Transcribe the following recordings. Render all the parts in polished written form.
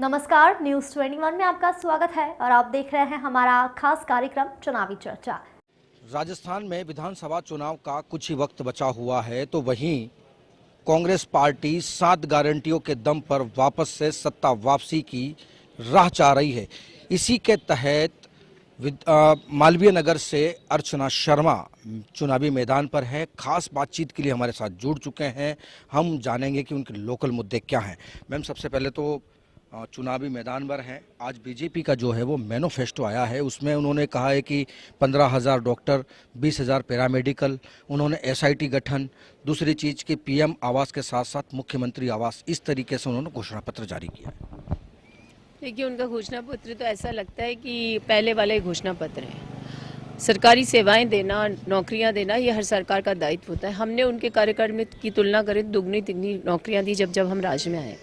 नमस्कार, न्यूज़ 21 में आपका स्वागत है और आप देख रहे हैं हमारा खास कार्यक्रम चुनावी चर्चा। राजस्थान में विधानसभा चुनाव का कुछ ही वक्त बचा हुआ है, तो वहीं कांग्रेस पार्टी 7 गारंटियों के दम पर वापस से सत्ता वापसी की राह चाह रही है। इसी के तहत मालवीय नगर से अर्चना शर्मा चुनावी मैदान पर है। खास बातचीत के लिए हमारे साथ जुड़ चुके हैं। हम जानेंगे कि उनके लोकल मुद्दे क्या हैं। मैम, सबसे पहले तो चुनावी मैदान पर हैं। आज बीजेपी का जो है वो मैनिफेस्टो आया है, उसमें उन्होंने कहा है कि 15,000 डॉक्टर, 20,000 पैरामेडिकल, उन्होंने एसआईटी गठन, दूसरी चीज़ की पीएम आवास के साथ साथ मुख्यमंत्री आवास, इस तरीके से उन्होंने घोषणा पत्र जारी किया है। देखिए, उनका घोषणा पत्र तो ऐसा लगता है कि पहले वाला ही घोषणा पत्र है। सरकारी सेवाएं देना, नौकरियां देना, ये हर सरकार का दायित्व होता है। हमने उनके कार्यकाल में की तुलना करें दुगनी तिगनी नौकरियां दी जब हम राज्य में आए।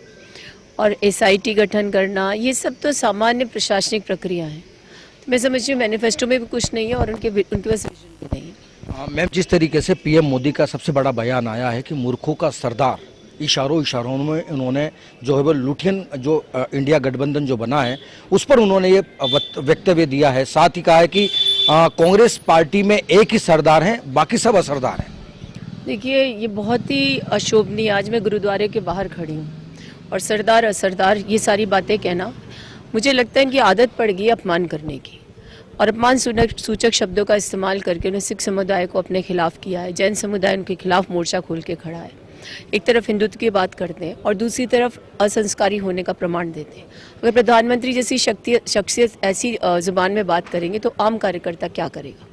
और एसआईटी गठन करना, ये सब तो सामान्य प्रशासनिक प्रक्रिया है। तो मैं समझती हूँ मैनिफेस्टो में भी कुछ नहीं है और उनके पास विजन भी नहीं है। मैम, जिस तरीके से पीएम मोदी का सबसे बड़ा बयान आया है कि मूर्खों का सरदार, इशारों में उन्होंने जो है वो लुठियन जो इंडिया गठबंधन जो बना है उस पर उन्होंने ये वक्तव्य दिया है। साथ ही कहा है कि कांग्रेस पार्टी में एक ही सरदार है, बाकी सब असरदार हैं। देखिए, ये बहुत ही अशोभनीय। आज मैं गुरुद्वारे के बाहर खड़ी हूँ और सरदार असरदार ये सारी बातें कहना, मुझे लगता है इनकी आदत पड़ गई अपमान करने की। और अपमान सूचक शब्दों का इस्तेमाल करके उन्हें सिख समुदाय को अपने खिलाफ किया है, जैन समुदाय उनके खिलाफ मोर्चा खोल के खड़ा है। एक तरफ हिंदुत्व की बात करते हैं और दूसरी तरफ असंस्कारी होने का प्रमाण देते हैं। अगर प्रधानमंत्री जैसी शख्सियत ऐसी जुबान में बात करेंगे तो आम कार्यकर्ता क्या करेगा।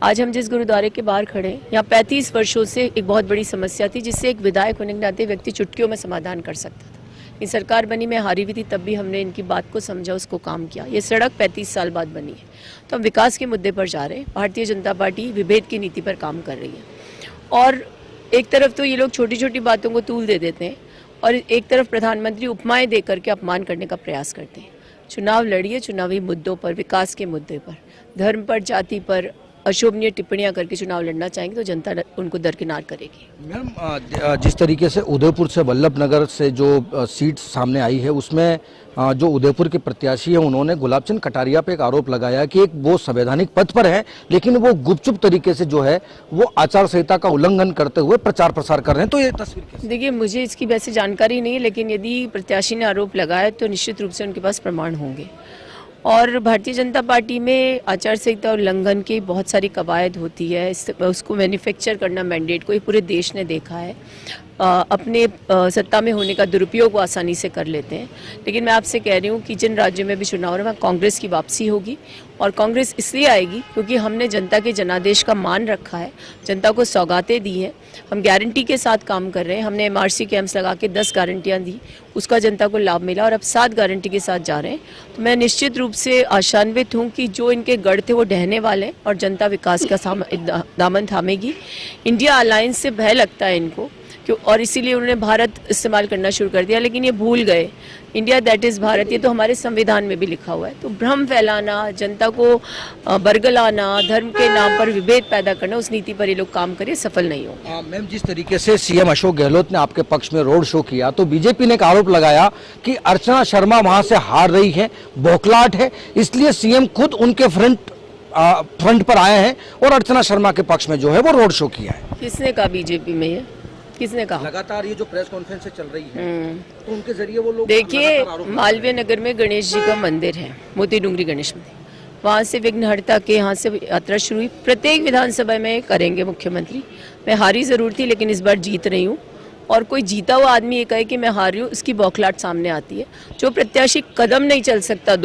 आज हम जिस गुरुद्वारे के बाहर खड़े हैं, यहाँ 35 वर्षों से एक बहुत बड़ी समस्या थी जिससे एक विधायक होने के नाते व्यक्ति चुटकियों में समाधान कर सकता था। ये सरकार बनी, मैं हारी हुई थी, तब भी हमने इनकी बात को समझा, उसको काम किया। ये सड़क 35 साल बाद बनी है। तो हम विकास के मुद्दे पर जा रहे हैं। भारतीय जनता पार्टी विभेद की नीति पर काम कर रही है और एक तरफ तो ये लोग छोटी छोटी बातों को तूल दे देते हैं और एक तरफ प्रधानमंत्री उपमाएं दे करके अपमान करने का प्रयास करते हैं। चुनाव लड़िए चुनावी मुद्दों पर, विकास के मुद्दे पर, धर्म पर, जाति पर अशोभनीय टिप्पणियां करके चुनाव लड़ना चाहेंगे तो जनता उनको दरकिनार करेगी। मैम, जिस तरीके से उदयपुर से वल्लभनगर से जो सीट सामने आई है उसमें जो उदयपुर के प्रत्याशी हैं उन्होंने गुलाबचंद कटारिया पे एक आरोप लगाया कि एक वो संवैधानिक पद पर है लेकिन वो गुपचुप तरीके से जो है वो आचार संहिता का उल्लंघन करते हुए प्रचार प्रसार कर रहे हैं। तो ये तस्वीर कैसे? देखिए, मुझे इसकी वैसे जानकारी नहीं है, लेकिन यदि प्रत्याशी ने आरोप लगाया तो निश्चित रूप से उनके पास प्रमाण होंगे। और भारतीय जनता पार्टी में आचार संहिता उल्लंघन की बहुत सारी कवायद होती है। उसको मैन्युफैक्चर करना मैंडेट को ये पूरे देश ने देखा है। अपने सत्ता में होने का दुरुपयोग वो आसानी से कर लेते हैं। लेकिन मैं आपसे कह रही हूँ कि जिन राज्यों में भी चुनाव हो रहा है वहाँ कांग्रेस की वापसी होगी और कांग्रेस इसलिए आएगी क्योंकि हमने जनता के जनादेश का मान रखा है, जनता को सौगातें दी हैं, हम गारंटी के साथ काम कर रहे हैं। हमने एमआरसी कैंप्स लगा के 10 गारंटियाँ दी, उसका जनता को लाभ मिला और अब 7 गारंटी के साथ जा रहे हैं। तो मैं निश्चित रूप से आशान्वित हूँ कि जो इनके गढ़ थे वो ढहने वाले और जनता विकास का दामन थामेगी। इंडिया अलायंस से भय लगता है इनको क्यों, और इसीलिए उन्होंने भारत इस्तेमाल करना शुरू कर दिया, लेकिन ये भूल गए इंडिया दैट इज़ भारत, ये तो हमारे संविधान में भी लिखा हुआ है। तो भ्रम फैलाना, जनता को बरगलाना, धर्म के नाम पर विभेद पैदा करना, उस नीति पर ये लोग काम करें, सफल नहीं हो। मैम, जिस तरीके से सीएम अशोक गहलोत ने आपके पक्ष में रोड शो किया तो बीजेपी ने एक आरोप लगाया कि अर्चना शर्मा वहां से हार रही है, बौखलाहट है, इसलिए सीएम खुद उनके फ्रंट पर आए हैं और अर्चना शर्मा के पक्ष में जो है वो रोड शो किया है। किसने कहा बीजेपी में ये? किसने कहा? लगातार ये जो प्रेस कॉन्फ्रेंस चल रही है तो उनके जरिए वो लोग, देखिए, मालवीय नगर में गणेश जी का मंदिर है, मोती डूंगरी गणेश मंदिर, वहाँ से विघ्नहर्ता के यहाँ से यात्रा शुरू हुई। प्रत्येक विधानसभा में करेंगे मुख्यमंत्री। मैं हारी जरूर थी लेकिन इस बार जीत रही हूँ और कोई जीता हुआ आदमी ये कहे कि मैं हार रही हूँ, उसकी बौखलाहट सामने आती है। जो प्रत्याशी कदम नहीं चल सकता,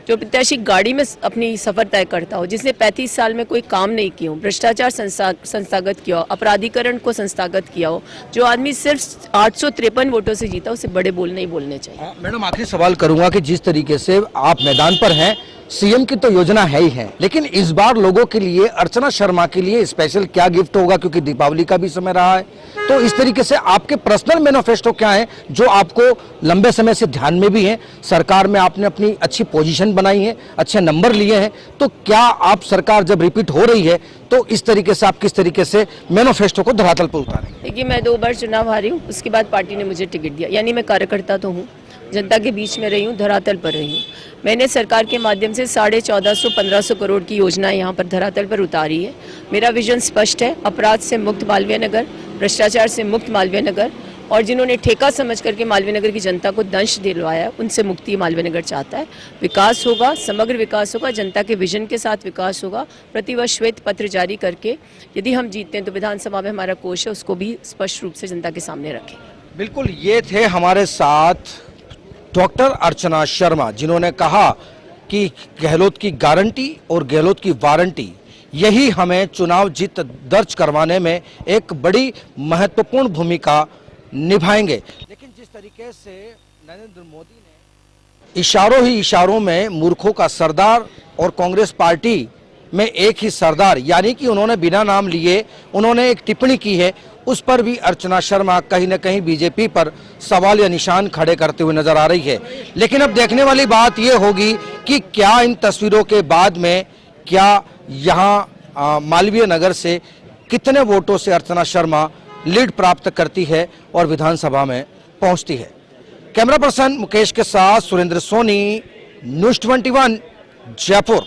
जो प्रत्याशी गाड़ी में अपनी सफर तय करता हो, जिसने 35 साल में कोई काम नहीं किया हो, भ्रष्टाचार संस्थागत किया हो, अपराधीकरण को संस्थागत किया हो, जो आदमी सिर्फ 853 वोटों से जीता, उसे बड़े बोल नहीं बोलने चाहिए। मैडम, आखिरी सवाल करूंगा कि जिस तरीके से आप मैदान पर हैं, सीएम की तो योजना है ही है, लेकिन इस बार लोगों के लिए अर्चना शर्मा के लिए स्पेशल क्या गिफ्ट होगा, क्योंकि दीपावली का भी समय रहा है। तो इस तरीके से आपके पर्सनल मैनिफेस्टो क्या है जो आपको लंबे समय से ध्यान में भी है? सरकार में आपने अपनी अच्छी पोजीशन बनाई है, अच्छे नंबर लिए हैं, तो क्या आप सरकार जब रिपीट हो रही है तो इस तरीके से आप किस तरीके से मैनिफेस्टो को धरातल पर उतारेंगे? देखिए, मैं 2 बार चुनाव हारी हूँ, उसके बाद पार्टी ने मुझे टिकट दिया, यानी मैं कार्यकर्ता तो हूँ। जनता के बीच में रही हूँ, धरातल पर रही हूँ। मैंने सरकार के माध्यम से 1450-1500 करोड़ की योजना यहाँ पर धरातल पर उतारी है। मेरा विजन स्पष्ट है, अपराध से मुक्त मालवीय नगर, भ्रष्टाचार से मुक्त मालवीय नगर, और जिन्होंने ठेका समझ करके मालवीय नगर की जनता को दंश दिलवाया है, उनसे मुक्ति मालवीय नगर चाहता है। विकास होगा, समग्र विकास होगा, जनता के विजन के साथ विकास होगा। प्रतिवर्ष श्वेत पत्र जारी करके यदि हम जीतते हैं तो विधानसभा में हमारा कोष है, उसको भी स्पष्ट रूप से जनता के सामने रखें। बिल्कुल, ये थे हमारे साथ डॉक्टर अर्चना शर्मा, जिन्होंने कहा कि गहलोत की गारंटी और गहलोत की वारंटी यही हमें चुनाव जीत दर्ज करवाने में एक बड़ी महत्वपूर्ण भूमिका निभाएंगे। लेकिन जिस तरीके से नरेंद्र मोदी ने इशारों ही इशारों में मूर्खों का सरदार और कांग्रेस पार्टी में एक ही सरदार, यानी कि उन्होंने बिना नाम लिए उन्होंने एक टिप्पणी की है, उस पर भी अर्चना शर्मा कहीं न कहीं बीजेपी पर सवाल या निशान खड़े करते हुए नजर आ रही है। लेकिन अब देखने वाली बात यह होगी कि क्या इन तस्वीरों के बाद में क्या यहाँ मालवीय नगर से कितने वोटों से अर्चना शर्मा लीड प्राप्त करती है और विधानसभा में पहुंचती है। कैमरा पर्सन मुकेश के साथ सुरेंद्र सोनी, न्यूज़ 21, जयपुर।